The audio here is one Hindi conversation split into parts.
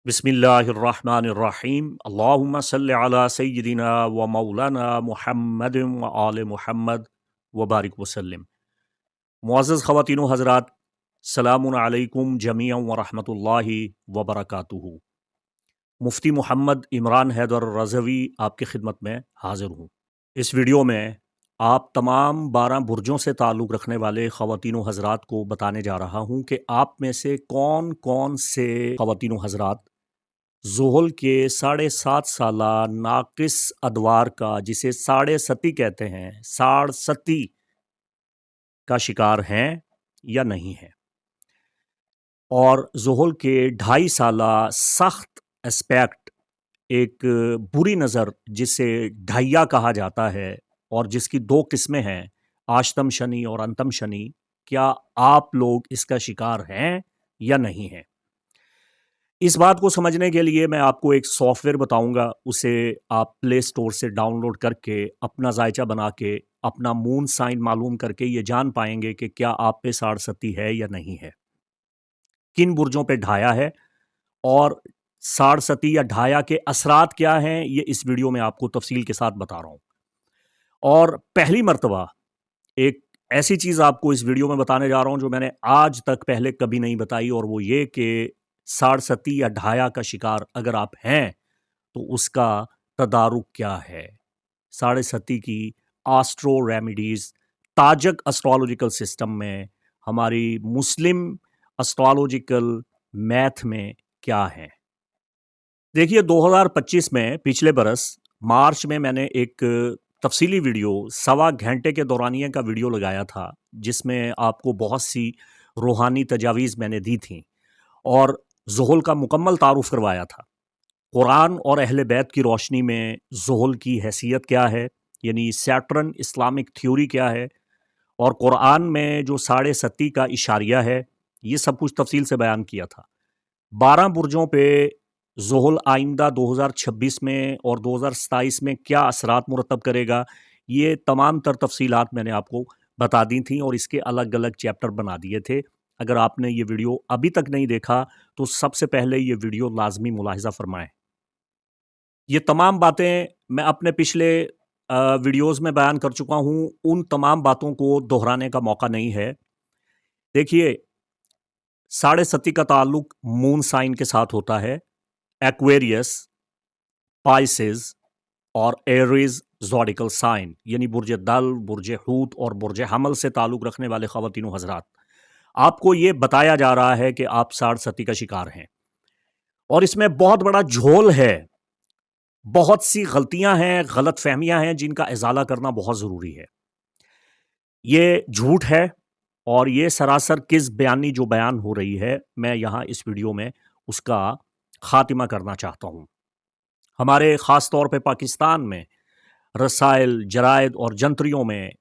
बिस्मिल्लाहिर्रहमानिर्रहीम अल्लाहुम्मा सल्लि अला सय्यिदिना व मौलाना मुहम्मदिन व आले मुहम्मद व बारिक वसल्लम। मुअज़्ज़ज़ ख़वातीन व हज़रात, सलामुन अलैकुम जमीअन व रहमतुल्लाहि व बरकातुहू। मुफ्ती मोहम्मद इमरान हैदर रज़वी आपकी खिदमत में हाज़िर हूँ। इस वीडियो में आप तमाम 12 बुर्जों से ताल्लुक़ रखने वाले ख़वातीन व हज़रात को बताने जा रहा हूँ कि आप में से कौन कौन से ख़वातीन व हज़रात ज़ुहल के 7.5 साला नाक़िस अदवार का, जिसे साढ़े सती कहते हैं, साढ़ सती का शिकार हैं या नहीं हैं, और ज़ुहल के 2.5 साला सख्त एस्पेक्ट, एक बुरी नज़र जिसे ढैया कहा जाता है और जिसकी 2 किस्में हैं, आश्तम शनि और अंतम शनि, क्या आप लोग इसका शिकार हैं या नहीं हैं? इस बात को समझने के लिए मैं आपको एक सॉफ्टवेयर बताऊंगा। उसे आप प्ले स्टोर से डाउनलोड करके अपना जायचा बना के अपना मून साइन मालूम करके ये जान पाएंगे कि क्या आप पे साढ़ सती है या नहीं है, किन बुर्जों पे ढाया है, और साढ़ सती या ढाया के असरात क्या हैं, ये इस वीडियो में आपको तफसील के साथ बता रहा हूं। और पहली मर्तबा एक ऐसी चीज़ आपको इस वीडियो में बताने जा रहा हूं जो मैंने आज तक पहले कभी नहीं बताई, और वो ये कि साढ़ सती या ढाया का शिकार अगर आप हैं तो उसका तदारुक क्या है। साढ़े सती की आस्ट्रो रेमेडीज ताजक एस्ट्रोलॉजिकल सिस्टम में, हमारी मुस्लिम एस्ट्रोलॉजिकल मैथ में क्या है। देखिए, 2025 में, पिछले बरस मार्च में, मैंने एक तफसीली वीडियो 1.25 घंटे के दौरानिए का वीडियो लगाया था, जिसमें आपको बहुत सी रूहानी तजावीज़ मैंने दी थी और ज़ुहल का मुकम्मल तारुफ करवाया था। कुरान और अहले बैत की रोशनी में ज़ुहल की हैसियत क्या है, यानी सैटर्न इस्लामिक थ्योरी क्या है, और कुरान में जो साढ़े सती का इशारिया है, ये सब कुछ तफसील से बयान किया था। 12 बुर्जों पे ज़ुहल आइंदा 2026 में और 2027 में क्या असरात मुरतब करेगा, ये तमाम तर तफसीलात मैंने आपको बता दी थी और इसके अलग अलग चैप्टर बना दिए थे। अगर आपने ये वीडियो अभी तक नहीं देखा तो सबसे पहले ये वीडियो लाजमी मुलाहिज़ा फरमाएं। ये तमाम बातें मैं अपने पिछले वीडियोज़ में बयान कर चुका हूँ, उन तमाम बातों को दोहराने का मौका नहीं है। देखिए, साढ़े सती का ताल्लुक मून साइन के साथ होता है। एक्वेरियस, पाइसेस और एरीज ज़ोडिकल साइन, यानी बुर्ज दल, बुर्ज हूत और बुर्ज हमल से ताल्लुक रखने वाले ख़वातीनो हज़रात, आपको ये बताया जा रहा है कि आप साढ़ सती का शिकार हैं, और इसमें बहुत बड़ा झोल है, बहुत सी गलतियां हैं, गलत फहमियां हैं, जिनका इजाला करना बहुत ज़रूरी है। ये झूठ है और ये सरासर किस बयानी जो बयान हो रही है, मैं यहाँ इस वीडियो में उसका खात्मा करना चाहता हूँ। हमारे ख़ास तौर पे पाकिस्तान में रसायल, जरायद और जंतरियों में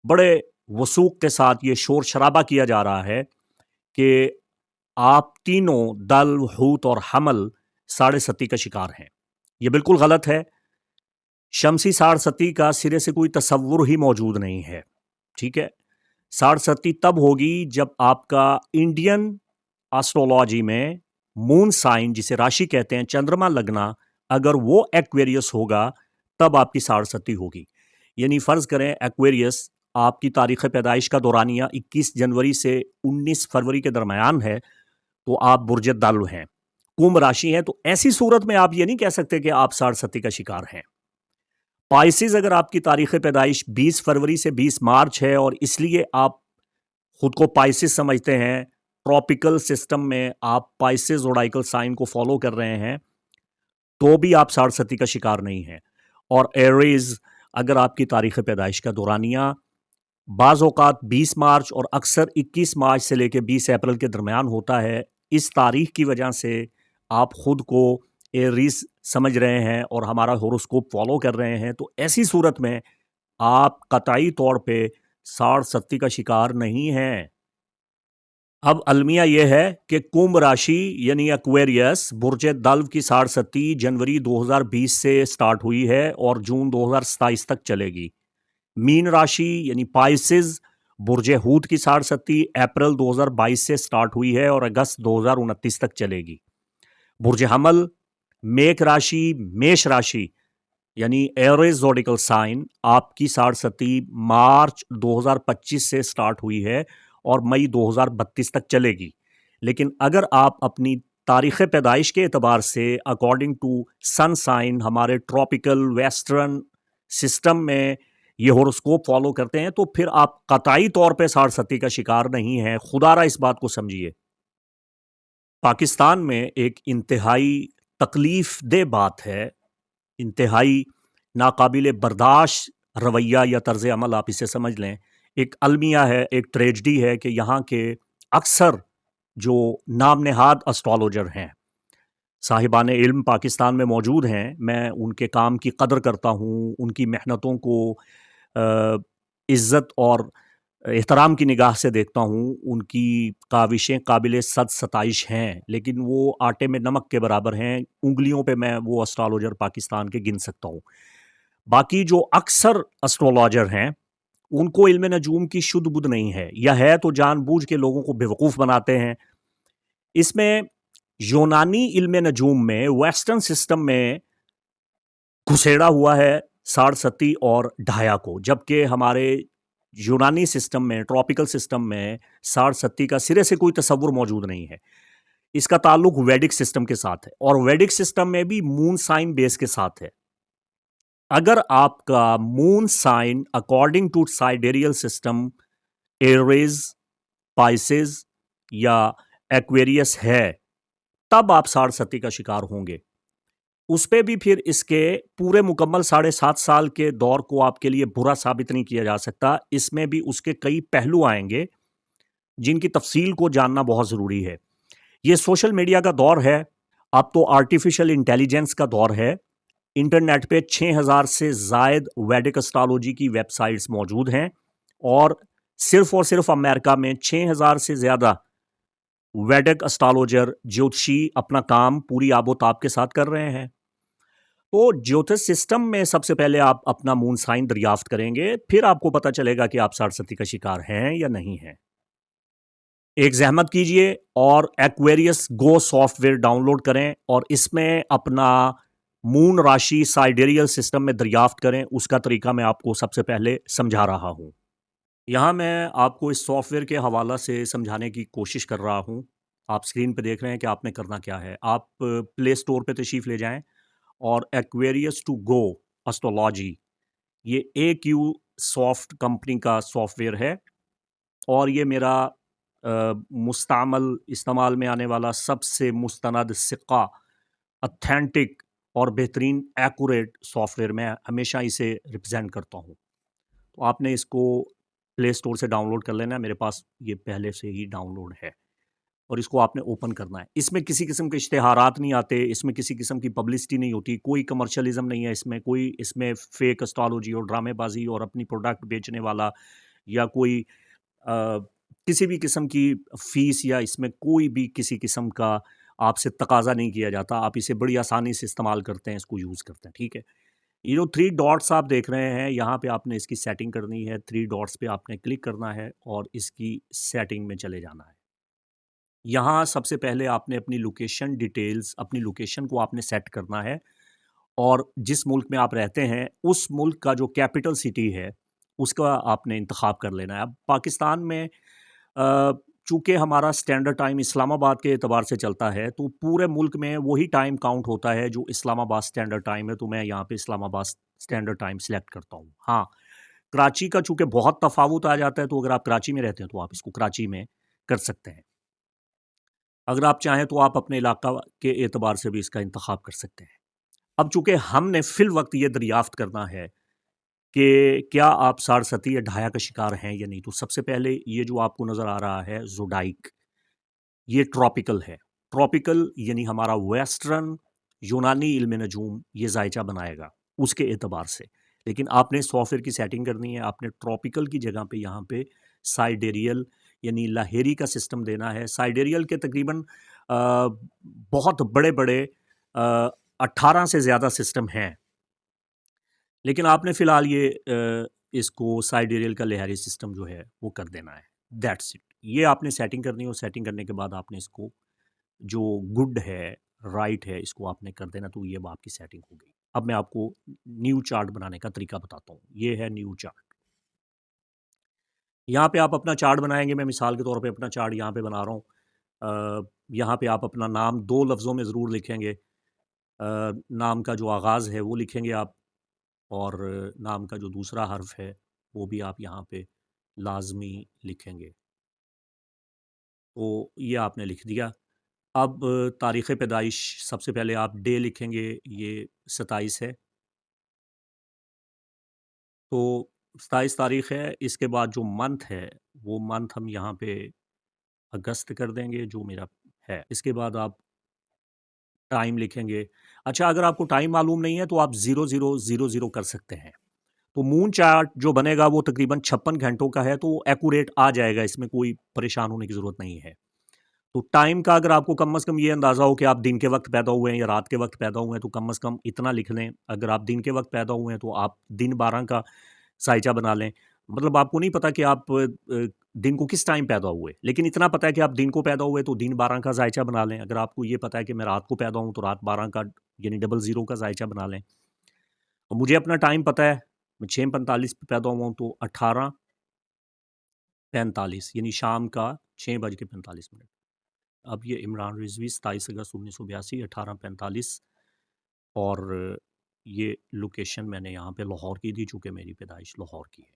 बड़े वसूख के साथ ये शोर शराबा किया जा रहा है कि आप तीनों दल, हूत और हमल साढ़े सती का शिकार हैं। ये बिल्कुल गलत है। शमसी साढ़ सती का सिरे से कोई तसव्वुर ही मौजूद नहीं है। ठीक है, साढ़ सती तब होगी जब आपका इंडियन एस्ट्रोलॉजी में मून साइन, जिसे राशि कहते हैं, चंद्रमा लगना, अगर वो एक्वेरियस होगा तब आपकी साढ़ सती होगी। यानी फ़र्ज़ करें एक्वेरियस आपकी तारीख़ पैदाइश का दौरानिया 21 जनवरी से 19 फरवरी के दरमियान है, तो आप बुर्ज दल हैं, कुंभ राशि है, तो ऐसी सूरत में आप ये नहीं कह सकते कि आप साढ़ सती का शिकार हैं। पाइसेस, अगर आपकी तारीख़ पैदाइश 20 फरवरी से 20 मार्च है और इसलिए आप खुद को पाइसेस समझते हैं, ट्रॉपिकल सिस्टम में आप पाइसेस ज़ोडाइकल साइन को फॉलो कर रहे हैं, तो भी आप साढ़ सती का शिकार नहीं हैं। और एरीज, अगर आपकी तारीख़ पैदाइश का दौरानिया बाज़ औक़ात 20 मार्च और अक्सर 21 मार्च से लेकर 20 अप्रैल के दरमियान होता है, इस तारीख़ की वजह से आप ख़ुद को एरीज समझ रहे हैं और हमारा होरोस्कोप फॉलो कर रहे हैं, तो ऐसी सूरत में आप कतई तौर पे साढ़ सती का शिकार नहीं हैं। अब अलमिया यह है कि कुंभ राशि यानी एक्वेरियस बुर्ज दल्व की साढ़ सती जनवरी 2020 से स्टार्ट हुई है और जून 2027 तक चलेगी। मीन राशि यानी पाइसेस बुर्ज हूत की साढ़ सती अप्रैल 2022 से स्टार्ट हुई है और अगस्त 2029 तक चलेगी। बुर्ज हमल, मेष राशि, मेष राशि यानी एवरेज ज़ोडिकल साइन आपकी साढ़सती मार्च 2025 से स्टार्ट हुई है और मई 2032 तक चलेगी। लेकिन अगर आप अपनी तारीख़ पैदाइश के एतबार से अकॉर्डिंग टू सन साइन हमारे ट्रॉपिकल वेस्टर्न सिस्टम में ये होरोस्कोप फॉलो करते हैं, तो फिर आप कतई तौर पे साढ़सती का शिकार नहीं हैं। खुदारा इस बात को समझिए। पाकिस्तान में एक इंतहाई तकलीफ दे बात है, इंतहाई नाकाबिल बर्दाश्त रवैया या तर्ज अमल आप इसे समझ लें। एक अलमिया है, एक ट्रेजडी है कि यहाँ के अक्सर जो नाम नहाद एस्ट्रोलॉजर हैं, साहिबान इल्म पाकिस्तान में मौजूद हैं। मैं उनके काम की कदर करता हूँ, उनकी मेहनतों को इज़्ज़त और एहतराम की निगाह से देखता हूँ। उनकी काविशें काबिल सताइश हैं, लेकिन वो आटे में नमक के बराबर हैं। उँगलियों पे मैं वो एस्ट्रोलॉजर पाकिस्तान के गिन सकता हूँ। बाकी जो अक्सर एस्ट्रोलॉजर हैं, उनको इल्म नजूम की शुद्ध बुद्ध नहीं है, या है तो जानबूझ के लोगों को बेवकूफ़ बनाते हैं। इसमें यूनानी इल्म नजूम में वेस्टर्न सिस्टम में घुसेड़ा हुआ है साढ़सती और ढाया को, जबकि हमारे यूनानी सिस्टम में, ट्रॉपिकल सिस्टम में साढ़सती का सिरे से कोई तसव्वुर मौजूद नहीं है। इसका ताल्लुक वैदिक सिस्टम के साथ है और वैदिक सिस्टम में भी मून साइन बेस के साथ है। अगर आपका moon sign according to sidereal system Aries, Pisces या एक्वेरियस है, तब आप साढ़सती का शिकार होंगे। उस पे भी फिर इसके पूरे मुकम्मल 7.5 साल के दौर को आपके लिए बुरा साबित नहीं किया जा सकता। इसमें भी उसके कई पहलू आएंगे जिनकी तफसील को जानना बहुत ज़रूरी है। ये सोशल मीडिया का दौर है, अब तो आर्टिफिशियल इंटेलिजेंस का दौर है। इंटरनेट पे 6000 से ज़ायद वैदिक एस्ट्रोलॉजी की वेबसाइट्स मौजूद हैं और सिर्फ अमेरिका में 6000 से ज़्यादा वैदिक एस्ट्रोलॉजर ज्योतिषी अपना काम पूरी आबोताब के साथ कर रहे हैं। तो ज्योतिष सिस्टम में सबसे पहले आप अपना मून साइन दरियाफ्त करेंगे, फिर आपको पता चलेगा कि आप साढ़सती का शिकार हैं या नहीं हैं। एक ज़हमत कीजिए और एक्वेरियस गो सॉफ्टवेयर डाउनलोड करें और इसमें अपना मून राशि साइडेरियल सिस्टम में दरियाफ्त करें। उसका तरीका मैं आपको सबसे पहले समझा रहा हूँ। यहाँ मैं आपको इस सॉफ्टवेयर के हवाला से समझाने की कोशिश कर रहा हूँ। आप स्क्रीन पे देख रहे हैं कि आपने करना क्या है। आप प्ले स्टोर पे तशरीफ़ ले जाएं और एक्वेरियस टू गो एस्ट्रोलॉजी, ये AQ सॉफ्ट कंपनी का सॉफ्टवेयर है और ये मेरा मुस्तअमल इस्तेमाल में आने वाला सबसे मुस्तनद सिक्का, ऑथेंटिक और बेहतरीन एक्यूरेट सॉफ्टवेयर। मैं हमेशा इसे रिप्रेजेंट करता हूँ। तो आपने इसको प्ले स्टोर से डाउनलोड कर लेना है। मेरे पास ये पहले से ही डाउनलोड है और इसको आपने ओपन करना है। इसमें किसी किस्म के इश्तिहारात नहीं आते, इसमें किसी किस्म की पब्लिसिटी नहीं होती, कोई कमर्शियलिज्म नहीं है इसमें, कोई इसमें फेक एस्ट्रोलॉजी और ड्रामेबाजी और अपनी प्रोडक्ट बेचने वाला या कोई किसी भी किस्म की फीस या इसमें कोई भी किसी किस्म का आपसे तकाजा नहीं किया जाता। आप इसे बड़ी आसानी से इस्तेमाल करते हैं, इसको यूज़ करते हैं, ठीक है। ये जो 3 डॉट्स आप देख रहे हैं, यहाँ पे आपने इसकी सेटिंग करनी है। 3 डॉट्स पे आपने क्लिक करना है और इसकी सेटिंग में चले जाना है। यहाँ सबसे पहले आपने अपनी लोकेशन डिटेल्स, अपनी लोकेशन को आपने सेट करना है और जिस मुल्क में आप रहते हैं, उस मुल्क का जो कैपिटल सिटी है, उसका आपने इंतखाब कर लेना है। अब पाकिस्तान में चूँकि हमारा स्टैंडर्ड टाइम इस्लामाबाद के एतबार से चलता है, तो पूरे मुल्क में वही टाइम काउंट होता है जो इस्लामाबाद स्टैंडर्ड टाइम है, तो मैं यहाँ पे इस्लामाबाद स्टैंडर्ड टाइम सेलेक्ट करता हूँ। हाँ, कराची का चूँकि बहुत तफ़ावुत आ जाता है, तो अगर आप कराची में रहते हैं, तो आप इसको कराची में कर सकते हैं। अगर आप चाहें तो आप अपने इलाका के एतबार से भी इसका इंतखाब कर सकते हैं। अब चूँकि हमने फ़िल वक़्त ये दरियाफ़्त करना है कि क्या आप साढ़सती या ढाया का शिकार हैं या नहीं, तो सबसे पहले ये जो आपको नज़र आ रहा है ज़ोडाइक, ये ट्रॉपिकल है। ट्रॉपिकल यानी हमारा वेस्टर्न यूनानी इल्म नजूम ये जायचा बनाएगा उसके एतबार से। लेकिन आपने सॉफ्टवेयर की सेटिंग करनी है, आपने ट्रॉपिकल की जगह पे यहाँ पे साइडेरियल यानी लाहेरी का सिस्टम देना है। साइडेरियल के तकरीबन बहुत बड़े-बड़े 18 से ज़्यादा सिस्टम हैं। लेकिन आपने फ़िलहाल ये इसको साइडेरियल का लहरी सिस्टम जो है वो कर देना है। That's it. ये आपने सेटिंग करनी है और सेटिंग करने के बाद आपने इसको जो गुड है, राइट है, इसको आपने कर देना, तो ये अब आपकी सेटिंग हो गई। अब मैं आपको न्यू चार्ट बनाने का तरीका बताता हूँ। ये है न्यू चार्ट। यहाँ पे आप अपना चार्ट बनाएंगे। मैं मिसाल के तौर पे अपना चार्ट यहाँ पे बना रहा हूँ। यहाँ पे आप अपना नाम 2 लफ्ज़ों में ज़रूर लिखेंगे। नाम का जो आगाज़ है वो लिखेंगे आप, और नाम का जो दूसरा हर्फ है वो भी आप यहाँ पे लाज़मी लिखेंगे। तो ये आपने लिख दिया। अब तारीख़ पैदाइश सबसे पहले आप डे लिखेंगे, ये 27 है। तो 27 तारीख़ है। इसके बाद जो मंथ है, वो मंथ हम यहाँ पे अगस्त कर देंगे, जो मेरा है। इसके बाद आप टाइम लिखेंगे। अच्छा, अगर आपको टाइम मालूम नहीं है तो आप 0000 कर सकते हैं। तो मून चार्ट जो बनेगा वो तकरीबन 56 घंटों का है, तो एक्यूरेट आ जाएगा, इसमें कोई परेशान होने की ज़रूरत नहीं है। तो टाइम का अगर आपको कम से कम ये अंदाज़ा हो कि आप दिन के वक्त पैदा हुए हैं या रात के वक्त पैदा हुए हैं, तो कम से कम इतना लिख लें। अगर आप दिन के वक्त पैदा हुए हैं तो आप दिन 12 का साइचा बना लें। मतलब आपको नहीं पता कि आप दिन को किस टाइम पैदा हुए, लेकिन इतना पता है कि आप दिन को पैदा हुए तो दिन 12 का जायचा बना लें। अगर आपको ये पता है कि मैं रात को पैदा हूँ तो रात 12 का, यानी 00 का जायचा बना लें। और मुझे अपना टाइम पता है, मैं 6:45 पे पैदा हुआ हूँ, तो 18:45 यानी शाम का 6:45। अब ये इमरान रिजवी 27 अगस्त 1982 18:45, और ये लोकेशन मैंने यहाँ पे लाहौर की दी, चूँकि मेरी पैदाइश लाहौर की है।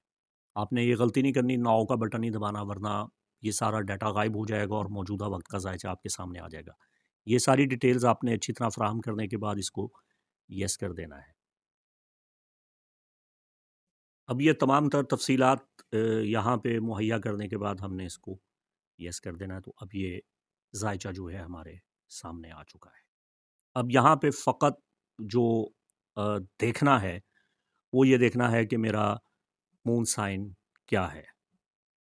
आपने ये गलती नहीं करनी, नाव का बटन नहीं दबाना, वरना ये सारा डाटा गायब हो जाएगा और मौजूदा वक्त का जायचा आपके सामने आ जाएगा। ये सारी डिटेल्स आपने अच्छी तरह फराहम करने के बाद इसको येस कर देना है। अब ये तमाम तर तफसीलात यहाँ पे मुहैया करने के बाद हमने इसको येस कर देना है। तो अब ये जायचा जो है हमारे सामने आ चुका है। अब यहाँ पे फ़कत जो देखना है वो ये देखना है कि मेरा मून साइन क्या है।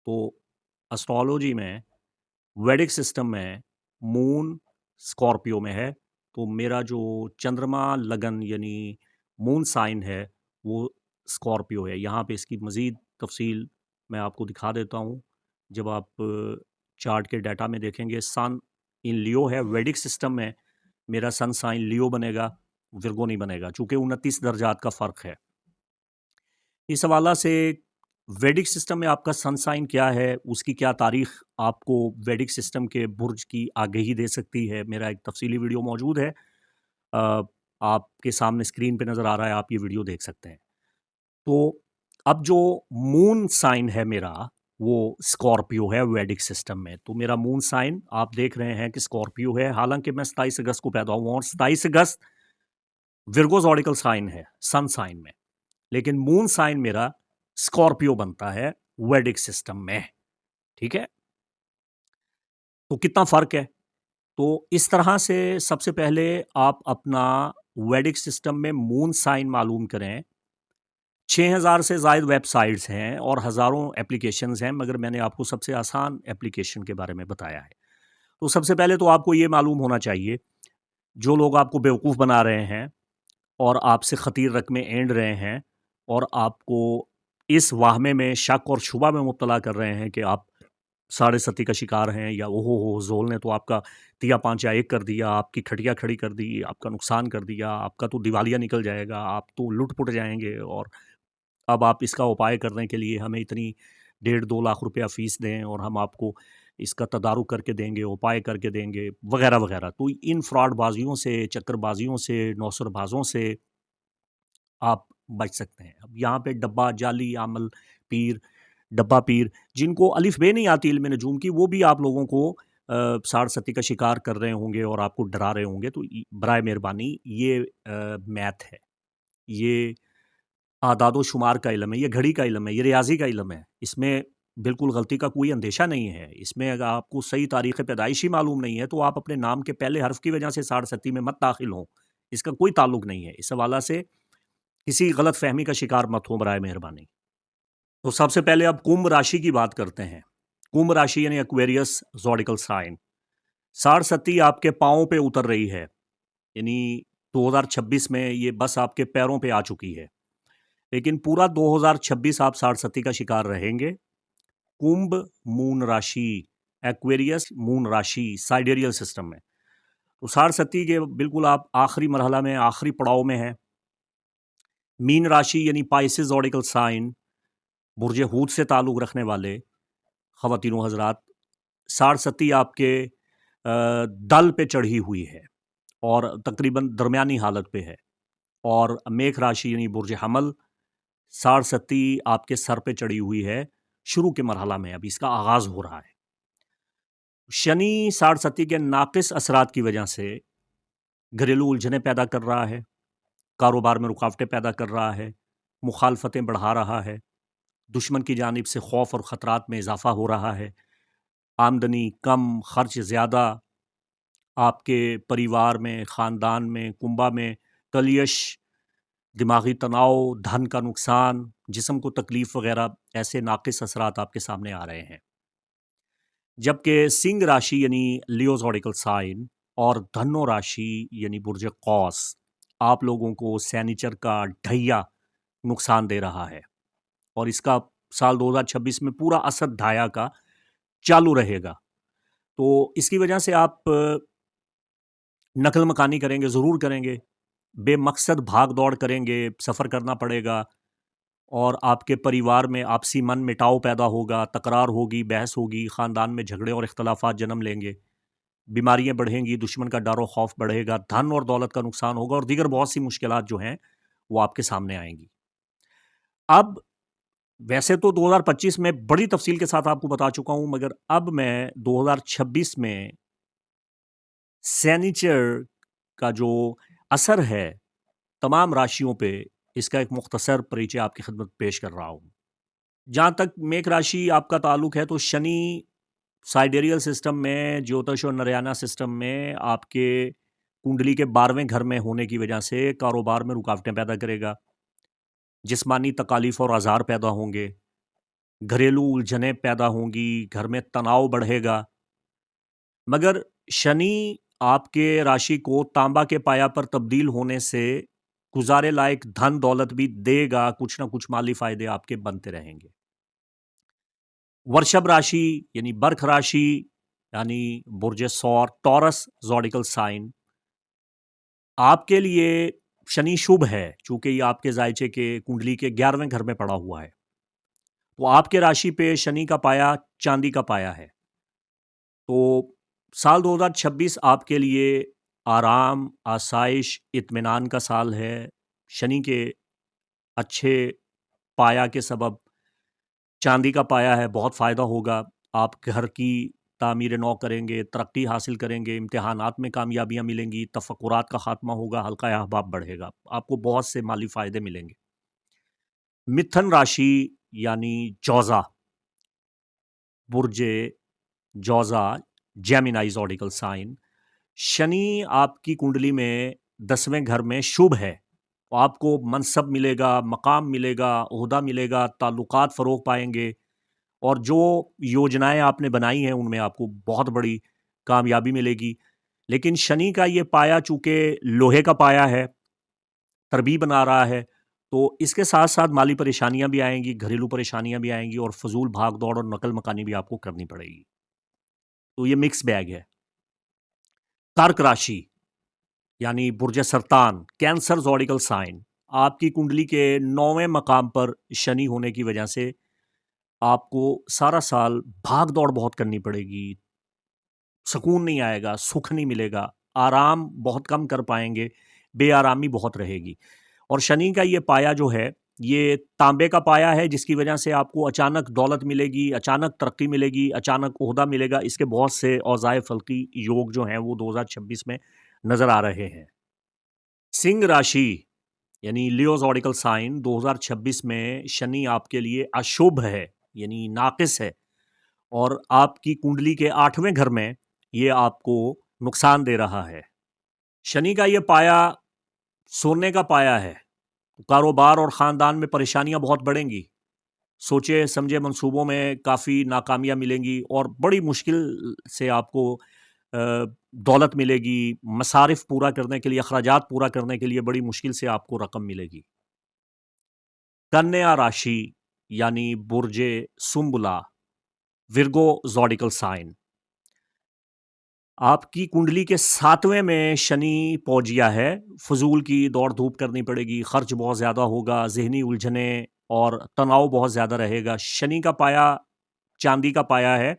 तो एस्ट्रोलॉजी में, वैदिक सिस्टम में, मून स्कॉर्पियो में है। तो मेरा जो चंद्रमा लगन यानी मून साइन है वो स्कॉर्पियो है। यहाँ पे इसकी मज़ीद तफसील मैं आपको दिखा देता हूँ। जब आप चार्ट के डाटा में देखेंगे, सन इन लियो है। वैदिक सिस्टम में मेरा सन साइन लियो बनेगा, विर्गो नहीं बनेगा, चूँकि 29 दर्जात का फ़र्क है। इस हवाला से वैदिक सिस्टम में आपका सन साइन क्या है, उसकी क्या तारीख आपको वैदिक सिस्टम के बुर्ज की आगाही दे सकती है, मेरा एक तफसीली वीडियो मौजूद है। आपके सामने स्क्रीन पे नज़र आ रहा है, आप ये वीडियो देख सकते हैं। तो अब जो मून साइन है मेरा, वो स्कॉर्पियो है वैदिक सिस्टम में। तो मेरा मून साइन आप देख रहे हैं कि स्कॉर्पियो है। हालांकि मैं 27 अगस्त को पैदा हुआ और 27 अगस्त विर्गो ज़ोडिकल साइन है सन साइन में, लेकिन मून साइन मेरा स्कॉर्पियो बनता है वैदिक सिस्टम में। ठीक है, तो कितना फर्क है। तो इस तरह से सबसे पहले आप अपना वैदिक सिस्टम में मून साइन मालूम करें। 6000 से ज़ायद वेबसाइट्स हैं और हज़ारों एप्लीकेशंस हैं, मगर मैंने आपको सबसे आसान एप्लीकेशन के बारे में बताया है। तो सबसे पहले तो आपको ये मालूम होना चाहिए, जो लोग आपको बेवकूफ़ बना रहे हैं और आपसे ख़तीर रकमें ऐंठ रहे हैं और आपको इस वाहमे में, शक और शुबा में मुब्तला कर रहे हैं कि आप साढ़े सती का शिकार हैं, या ओहो हो ज़ोल ने तो आपका तिया पांचा एक कर दिया, आपकी खटिया खड़ी कर दी, आपका नुकसान कर दिया, आपका तो दिवालिया निकल जाएगा, आप तो लुट-पुट जाएँगे, और अब आप इसका उपाय करने के लिए हमें इतनी 1.5-2 लाख रुपया फ़ीस दें और हम आपको इसका तदारुक करके देंगे, उपाय करके देंगे, वगैरह-वगैरह। तो इन फ्रॉडबाज़ियों से, चक्करबाज़ियों से, नौसरबाज़ों से आप बच सकते हैं। अब यहाँ पे डब्बा जाली, आमल पीर, डब्बा पीर, जिनको अलिफ बे नहीं आती इल्म नजूम की, वो भी आप लोगों को साढ़ सती का शिकार कर रहे होंगे और आपको डरा रहे होंगे। तो बराए मेहरबानी, ये मैथ है, ये आदादो शुमार का इल्म है, ये घड़ी का इल्म है, ये रियाजी का इल्म है। इसमें बिल्कुल गलती का कोई अंदेशा नहीं है। इसमें अगर आपको सही तारीख़ पैदाइश ही मालूम नहीं है तो आप अपने नाम के पहले हर्फ की वजह से साढ़ सती में मत दाखिल हों। इसका कोई ताल्लुक नहीं है। इस हवाला से किसी गलत फहमी का शिकार मत हो, बराए मेहरबानी। तो सबसे पहले अब कुंभ राशि की बात करते हैं। कुंभ राशि यानी एक्वेरियस ज़ोडिकल साइन। साढ़ सती आपके पाँव पे उतर रही है, यानी 2026 में ये बस आपके पैरों पे आ चुकी है, लेकिन पूरा 2026 आप साढ़ सती का शिकार रहेंगे। कुंभ मून राशि, एक्वेरियस मून राशि साइडेरियल सिस्टम में। तो साढ़सती के बिल्कुल आप आखिरी मरहला में, आखिरी पड़ाव में हैं। मीन राशि यानी पाइसेस ज़ोडिकल साइन, बुर्ज हूत से ताल्लुक़ रखने वाले ख़वातीनो हज़रात, साढ़सती आपके दल पे चढ़ी हुई है और तकरीबन दरमियानी हालत पे है। और मेष राशि यानी बुर्ज हमल, साढ़सती आपके सर पे चढ़ी हुई है, शुरू के मरहला में, अभी इसका आगाज़ हो रहा है। शनि साढ़सती के नाक़िस असरात की वजह से घरेलू उलझनें पैदा कर रहा है, कारोबार में रुकावटें पैदा कर रहा है, मुखालफतें बढ़ा रहा है, दुश्मन की जानिब से खौफ और ख़तरात में इजाफ़ा हो रहा है, आमदनी कम, खर्च ज़्यादा, आपके परिवार में, ख़ानदान में, कुंबा में कलियश, दिमागी तनाव, धन का नुकसान, जिस्म को तकलीफ़ वग़ैरह, ऐसे नाक़िस असरात आपके सामने आ रहे हैं। जबकि सिंह राशि यानी लियो ज़ोडिकल साइन और धनु राशि यानी बुर्ज कौस, आप लोगों को सैनिचर का ढैया नुकसान दे रहा है और इसका साल 2026 में पूरा असर ढाया का चालू रहेगा। तो इसकी वजह से आप नकल मकानी करेंगे, ज़रूर करेंगे, बेमकसद भाग दौड़ करेंगे, सफ़र करना पड़ेगा और आपके परिवार में आपसी मन मिटाव पैदा होगा, तकरार होगी, बहस होगी, ख़ानदान में झगड़े और इख्तलाफात जन्म लेंगे, बीमारियाँ बढ़ेंगी, दुश्मन का डर और खौफ बढ़ेगा, धन और दौलत का नुकसान होगा और दीगर बहुत सी मुश्किलात जो हैं, वो आपके सामने आएँगी। अब वैसे तो 2025 में बड़ी तफ़सील के साथ आपको बता चुका हूँ, मगर अब मैं 2026 में सैनिचर का जो असर है तमाम राशियों पे, इसका एक मुख्तसर परिचय आपकी खिदमत पेश कर रहा हूँ। जहाँ तक मेष राशि आपका ताल्लुक है, तो शनि साइडेरियल सिस्टम में, ज्योतिष और नरयाना सिस्टम में आपके कुंडली के 12वें घर में होने की वजह से कारोबार में रुकावटें पैदा करेगा, जिस्मानी तकालीफ और आज़ार पैदा होंगे, घरेलू उलझनें पैदा होंगी, घर में तनाव बढ़ेगा। मगर शनि आपके राशि को तांबा के पाया पर तब्दील होने से गुजारे लायक धन दौलत भी देगा, कुछ ना कुछ माली फायदे आपके बनते रहेंगे। वृषभ राशि यानी बर्ख राशि यानी बुर्ज सौर टॉरस ज़ोडिकल साइन, आपके लिए शनि शुभ है, चूंकि ये आपके जायचे के कुंडली के 11वें घर में पड़ा हुआ है। तो आपके राशि पे शनि का पाया चांदी का पाया है। तो साल 2026 आपके लिए आराम, आसाइश, इत्मीनान का साल है। शनि के अच्छे पाया के सबब चांदी का पाया है, बहुत फ़ायदा होगा। आप घर की तामीर नौ करेंगे, तरक्की हासिल करेंगे, इम्तिहानात में कामयाबियाँ मिलेंगी, तफक्कुरात का ख़ात्मा होगा, हल्का अहबाब बढ़ेगा, आपको बहुत से माली फ़ायदे मिलेंगे। मिथुन राशि यानी जौज़ा, बुर्ज जौज़ा, जेमिनी ज़ोडिकल साइन, शनि आपकी कुंडली में 10वें घर में शुभ है। तो आपको मनसब मिलेगा, मकाम मिलेगा, ओहदा मिलेगा, ताल्लुकात फ़रोग़ पाएँगे और जो योजनाएँ आपने बनाई हैं, उनमें आपको बहुत बड़ी कामयाबी मिलेगी। लेकिन शनि का ये पाया चूँकि लोहे का पाया है, तरबी बना रहा है, तो इसके साथ-साथ माली परेशानियाँ भी आएँगी, घरेलू परेशानियाँ भी आएँगी और फ़ुज़ूल भाग-दौड़ और नकल मकानी भी आपको करनी पड़ेगी। तो ये मिक्स बैग है। कर्क राशि यानी बुर्ज सरतान, कैंसर ज़ोडिकल साइन, आपकी कुंडली के 9वें मकाम पर शनि होने की वजह से आपको सारा साल भाग-दौड़ बहुत करनी पड़ेगी, सुकून नहीं आएगा, सुख नहीं मिलेगा, आराम बहुत कम कर पाएँगे, बेआरामी बहुत रहेगी। और शनि का ये पाया जो है, ये तांबे का पाया है, जिसकी वजह से आपको अचानक दौलत मिलेगी, अचानक तरक्की मिलेगी, अचानक ओहदा मिलेगा। इसके बहुत से औज़ाए फ़ल्की योग जो हैं, वो 2026 में नज़र आ रहे हैं। सिंह राशि यानी लियो ज़ोडिकल साइन, 2026 में शनि आपके लिए अशुभ है, यानी नाक़िस है और आपकी कुंडली के 8वें घर में ये आपको नुकसान दे रहा है। शनि का ये पाया सोने का पाया है, कारोबार और ख़ानदान में परेशानियाँ बहुत बढ़ेंगी। सोचे समझे मंसूबों में काफ़ी नाकामियाँ मिलेंगी और बड़ी मुश्किल से आपको दौलत मिलेगी, मसारिफ़ पूरा करने के लिए, अखराजात पूरा करने के लिए बड़ी मुश्किल से आपको रकम मिलेगी। कन्या राशि यानी बुर्ज सुम्बुला, विर्गो ज़ोडिकल साइन, आपकी कुंडली के 7वें में शनि पहुंच गया है। फजूल की दौड़ धूप करनी पड़ेगी, खर्च बहुत ज़्यादा होगा, जहनी उलझने और तनाव बहुत ज़्यादा रहेगा। शनि का पाया चांदी का पाया है,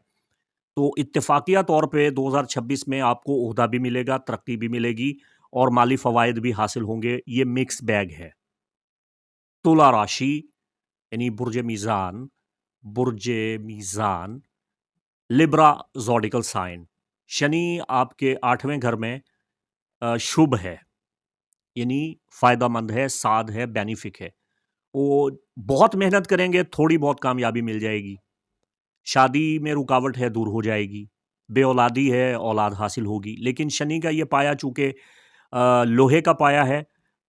तो इत्तेफाकिया तौर पे 2026 में आपको ओहदा भी मिलेगा, तरक्की भी मिलेगी और माली फ़वाइद भी हासिल होंगे। ये मिक्स बैग है। तुला राशि यानी बुर्ज मीज़ान, लिब्रा ज़ोडिकल साइन। शनि आपके 8वें घर में शुभ है, यानी फ़ायदामंद है, साध है, बेनिफिक है। वो बहुत मेहनत करेंगे, थोड़ी बहुत कामयाबी मिल जाएगी। शादी में रुकावट है, दूर हो जाएगी। बेऔलादी है, औलाद हासिल होगी। लेकिन शनि का ये पाया चूँकि लोहे का पाया है,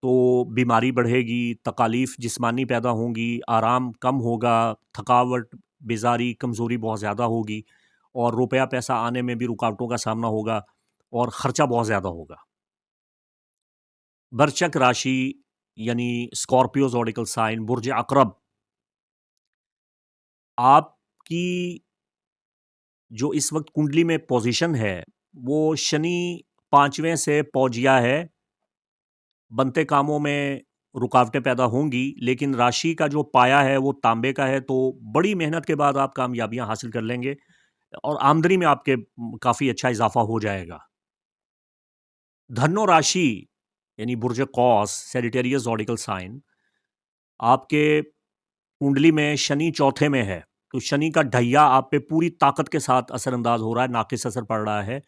तो बीमारी बढ़ेगी, तकालीफ जिस्मानी पैदा होंगी, आराम कम होगा, थकावट, बेज़ारी, कमज़ोरी बहुत ज़्यादा होगी और रुपया पैसा आने में भी रुकावटों का सामना होगा और ख़र्चा बहुत ज़्यादा होगा। बरचक राशि यानी स्कॉर्पियो ज़ोडिकल साइन, बुर्ज अक़रब, आपकी जो इस वक्त कुंडली में पोजीशन है, वो शनि 5वें से पहुंच गया है। बनते कामों में रुकावटें पैदा होंगी, लेकिन राशि का जो पाया है वो तांबे का है, तो बड़ी मेहनत के बाद आप कामयाबियां हासिल कर लेंगे और आमदनी में आपके काफ़ी अच्छा इजाफा हो जाएगा। धनो राशि यानी बुर्ज कौस, सेजिटेरियस ज़ोडिकल साइन, आपके कुंडली में शनि चौथे में है, तो शनि का ढैया आप पे पूरी ताकत के साथ असरअंदाज हो रहा है, नाकिस असर पड़ रहा है।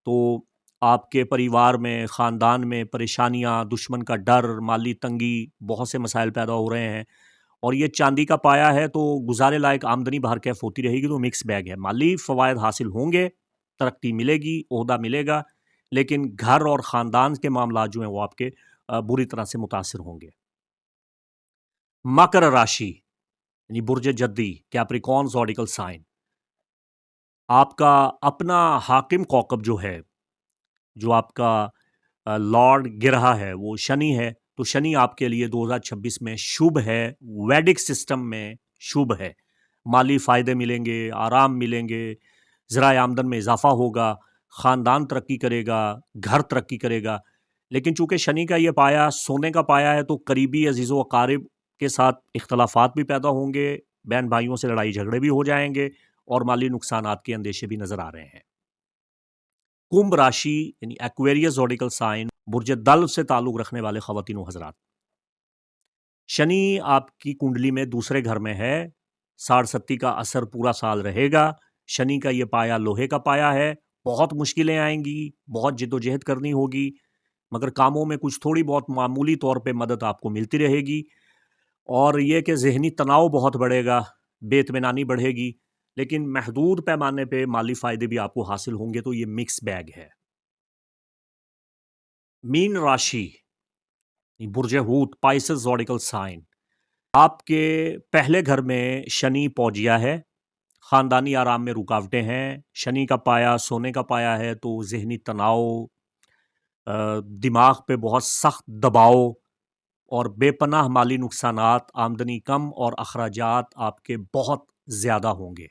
तो आपके परिवार में, ख़ानदान में परेशानियाँ, दुश्मन का डर, माली तंगी, बहुत से मसाइल पैदा हो रहे हैं और ये चांदी का पाया है, तो गुज़ारे लायक आमदनी बहरकैफ़ होती रहेगी, तो मिक्स बैग है। माली फ़वाइद हासिल होंगे, तरक्की मिलेगी, ओहदा मिलेगा, लेकिन घर और ख़ानदान के मामलात जो हैं, वो आपके बुरी तरह से मुतासिर होंगे। मकर राशि यानी बुर्ज जद्दी, कैप्रिकॉर्न ज़ोडिकल साइन, आपका अपना हाकिम कौकब जो है, जो आपका लॉर्ड गिरहा है, वो शनि है। तो शनि आपके लिए 2026 में शुभ है, वैदिक सिस्टम में शुभ है। माली फ़ायदे मिलेंगे, आराम मिलेंगे, ज़राए आमदन में इजाफ़ा होगा, ख़ानदान तरक्की करेगा, घर तरक्की करेगा। लेकिन चूँकि शनि का ये पाया सोने का पाया है, तो करीबी अज़ीज़ व अक़ारिब के साथ इख्तलाफ़ात भी पैदा होंगे, बहन भाइयों से लड़ाई झगड़े भी हो जाएँगे और माली नुकसानात के अंदेशे भी नज़र आ रहे हैं। कुंभ राशि यानी एक्वेरियस ज़ोडिकल साइन, बुर्ज दल्व से ताल्लुक़ रखने वाले ख़वातीन व हज़रात, शनि आपकी कुंडली में दूसरे घर में है। साढ़-सत्ती का असर पूरा साल रहेगा। शनि का ये पाया लोहे का पाया है। बहुत मुश्किलें आएँगी, बहुत जिद्दोजहद करनी होगी, मगर कामों में कुछ थोड़ी बहुत मामूली तौर पे मदद आपको मिलती रहेगी और ये कि ज़हनी तनाव बहुत बढ़ेगा, बेइत्मीनानी बढ़ेगी, लेकिन महदूद पैमाने पे माली फ़ायदे भी आपको हासिल होंगे, तो ये मिक्स बैग है। मीन राशि, बुर्ज हूत, पाइसेस ज़ोडिकल साइन, आपके पहले घर में शनि पहुंच गया है। ख़ानदानी आराम में रुकावटें हैं। शनि का पाया सोने का पाया है, तो ज़हनी तनाव, दिमाग पे बहुत सख्त दबाव और बेपनाह माली नुकसानात, आमदनी कम और अखराजात आपके बहुत ज़्यादा होंगे।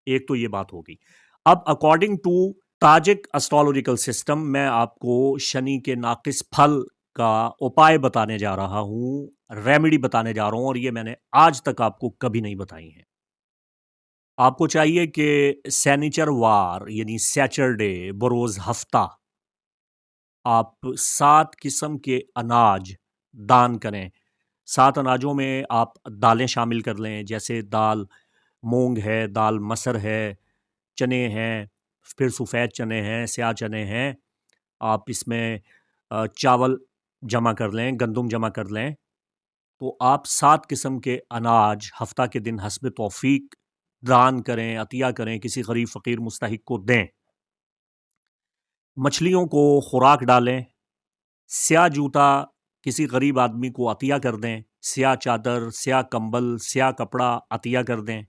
एक तो ये बात होगी। अब according to Tajik astrological system, मैं आपको शनि के नाकिस फल का उपाय बताने जा रहा हूँ, रेमेडी बताने जा रहा हूँ और ये मैंने आज तक आपको कभी नहीं बताई हैं। आपको चाहिए कि शनिचरवार यानी सैटरडे बरोज़ हफ्ता आप 7 किस्म के अनाज दान करें। 7 अनाजों में आप दालें शामिल कर लें, जैसे दाल मूँग है, दाल मसर है, चने हैं, फिर सफ़ेद चने हैं, स्याह चने हैं। आप इसमें चावल जमा कर लें, गंदुम जमा कर लें। तो आप 7 किस्म के अनाज हफ़्ता के दिन हस्ब तौफ़ीक दान करें, अतिया करें, किसी गरीब फ़कीर मुस्तहिक को दें। मछलियों को खुराक डालें, स्याह जूता किसी गरीब आदमी को अतिया कर दें, स्याह चादर, स्याह कंबल, स्याह कपड़ा अतिया कर दें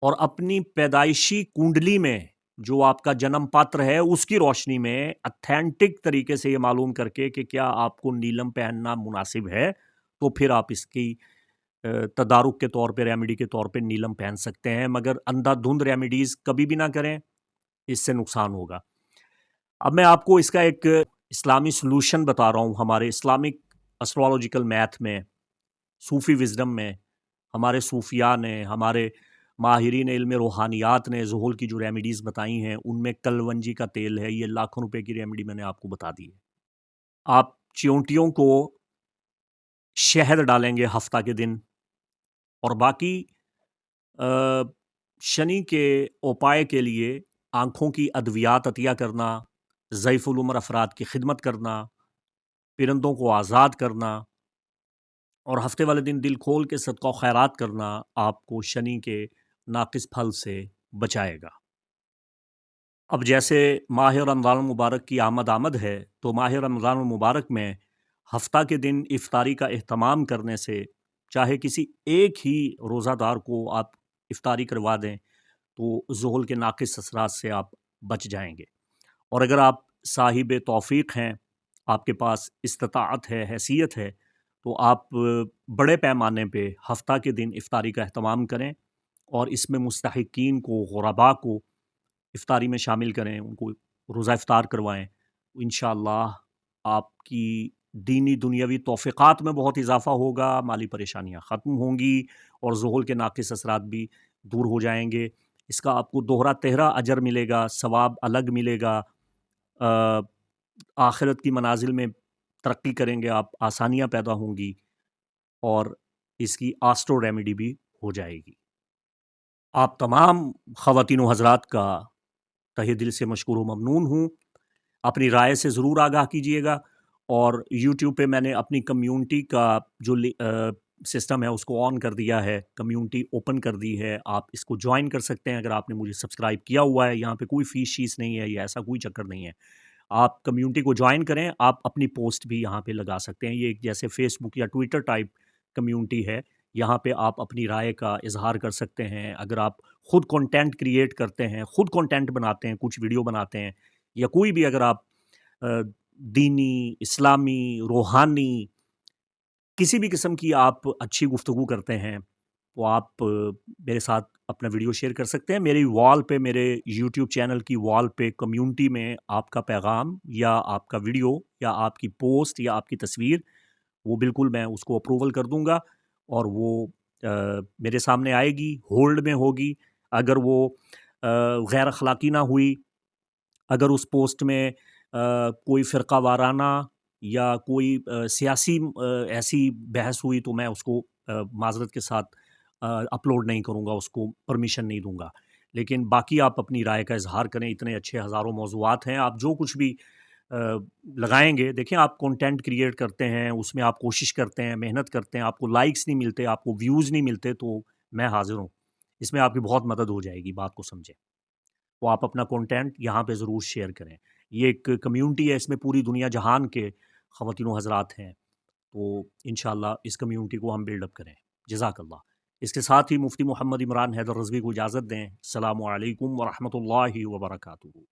और अपनी पैदाइशी कुंडली में जो आपका जन्म पात्र है, उसकी रोशनी में ऑथेंटिक तरीके से ये मालूम करके कि क्या आपको नीलम पहनना मुनासिब है, तो फिर आप इसकी तदारुक के तौर पे, रेमेडी के तौर पे नीलम पहन सकते हैं, मगर अंधाधुंध रेमेडीज़ कभी भी ना करें। इससे नुकसान होगा। अब मैं आपको इसका एक इस्लामी सॉल्यूशन बता रहा हूँ। हमारे इस्लामिक एस्ट्रोलॉजिकल मैथ में, सूफ़ी विज़डम में, हमारे सूफिया ने, हमारे माहिरीन इल्म रूहानियात ने ज़ुहुल की जो रेमेडीज़ बताई हैं, उनमें कलवंजी का तेल है। ये लाखों रुपए की रेमेडी मैंने आपको बता दी है। आप चींटियों को शहद डालेंगे हफ्ता के दिन, और बाकी अ, शनि के उपाय के लिए आँखों की अद्वियात अतिया करना, ज़ईफ़ुल उम्र अफ़राद की खिदमत करना, परिंदों को आज़ाद करना और हफ्ते वाले दिन दिल खोल के सदका खैरात करना आपको शनि के नाक़िस फल से बचाएगा। अब जैसे माह रमज़ान मुबारक की आमद है, तो माह रमज़ान मुबारक में हफ्ता के दिन इफ्तारी का एहतमाम करने से, चाहे किसी एक ही रोज़ादार को आप इफ्तारी करवा दें, तो ज़ुहुल के नाक़िस असरात से आप बच जाएँगे। और अगर आप साहिब तौफ़ीक़ हैं, आपके पास इस्तिताअत है, हैसियत है, तो आप बड़े पैमाने पे हफ्ता के दिन इफ्तारी का एहतमाम करें और इसमें मुस्तहिक़ीन को, ग़ुरबा को इफ्तारी में शामिल करें, उनको रोज़ा इफ्तार करवाएँ। इंशाअल्लाह आपकी दीनी दुनियावी तौफ़ीक़ात में बहुत इज़ाफ़ा होगा, माली परेशानियाँ ख़त्म होंगी और ज़ुहुल के नाक़िस असरात भी दूर हो जाएँगे। इसका आपको दोहरा तिहरा अजर मिलेगा, सवाब अलग मिलेगा। अ, आखिरत की मनाज़िल में तरक्की करेंगे आप, आसानियाँ पैदा होंगी और इसकी एस्ट्रो रेमेडी भी हो जाएगी। आप तमाम ख़वातीन व हज़रात का तहे दिल से मशकूर व ममनून हूँ। अपनी राय से ज़रूर आगाह कीजिएगा और यूट्यूब पे मैंने अपनी कम्युनिटी का जो सिस्टम है उसको ऑन कर दिया है, कम्युनिटी ओपन कर दी है। आप इसको जॉइन कर सकते हैं अगर आपने मुझे सब्सक्राइब किया हुआ है। यहाँ पे कोई फ़ीस-शीस नहीं है या ऐसा कोई चक्कर नहीं है। आप कम्युनिटी को जॉइन करें, आप अपनी पोस्ट भी यहाँ पे लगा सकते हैं। ये एक जैसे फ़ेसबुक या ट्विटर टाइप कम्युनिटी है। यहाँ पे आप अपनी राय का इज़हार कर सकते हैं। अगर आप खुद कंटेंट क्रिएट करते हैं, खुद कंटेंट बनाते हैं, कुछ वीडियो बनाते हैं या कोई भी अगर आप अ, दीनी, इस्लामी, रूहानी किसी भी किस्म की आप अच्छी गुफ्तगू करते हैं, तो आप मेरे साथ अपना वीडियो शेयर कर सकते हैं। मेरी वॉल पे, मेरे यूट्यूब चैनल की वॉल पे कम्युनिटी में आपका पैगाम या आपका वीडियो या आपकी पोस्ट या आपकी तस्वीर, वो बिल्कुल मैं उसको अप्रूवल कर दूँगा और वो मेरे सामने आएगी, होल्ड में होगी। अगर वो गैर अख़लाक़ी ना हुई, अगर उस पोस्ट में कोई फ़िरका वाराना या कोई सियासी ऐसी बहस हुई तो मैं उसको माज़रत के साथ अपलोड नहीं करूँगा, उसको परमिशन नहीं दूँगा। लेकिन बाकी आप अपनी राय का इज़हार करें, इतने अच्छे हज़ारों मौज़ूआत हैं, आप जो कुछ भी अ, लगाएँगे, देखिए आप कंटेंट क्रिएट करते हैं, उसमें आप कोशिश करते हैं, मेहनत करते हैं, आपको लाइक्स नहीं मिलते, आपको व्यूज़ नहीं मिलते, तो मैं हाज़िर हूँ। इसमें आपकी बहुत मदद हो जाएगी, बात को समझें। तो आप अपना कंटेंट यहाँ पे ज़रूर शेयर करें। ये एक कम्युनिटी है, इसमें पूरी दुनिया जहान के ख़वातीन व हज़रात हैं, तो इंशाअल्लाह इस कम्युनिटी को हम बिल्ड अप करें। जज़ाकल्लाह। इसके साथ ही मुफ्ती मोहम्मद इमरान हैदर रिज़वी को इजाज़त दें। अस्सलामु अलैकुम व रहमतुल्लाहि व बरकातुहू।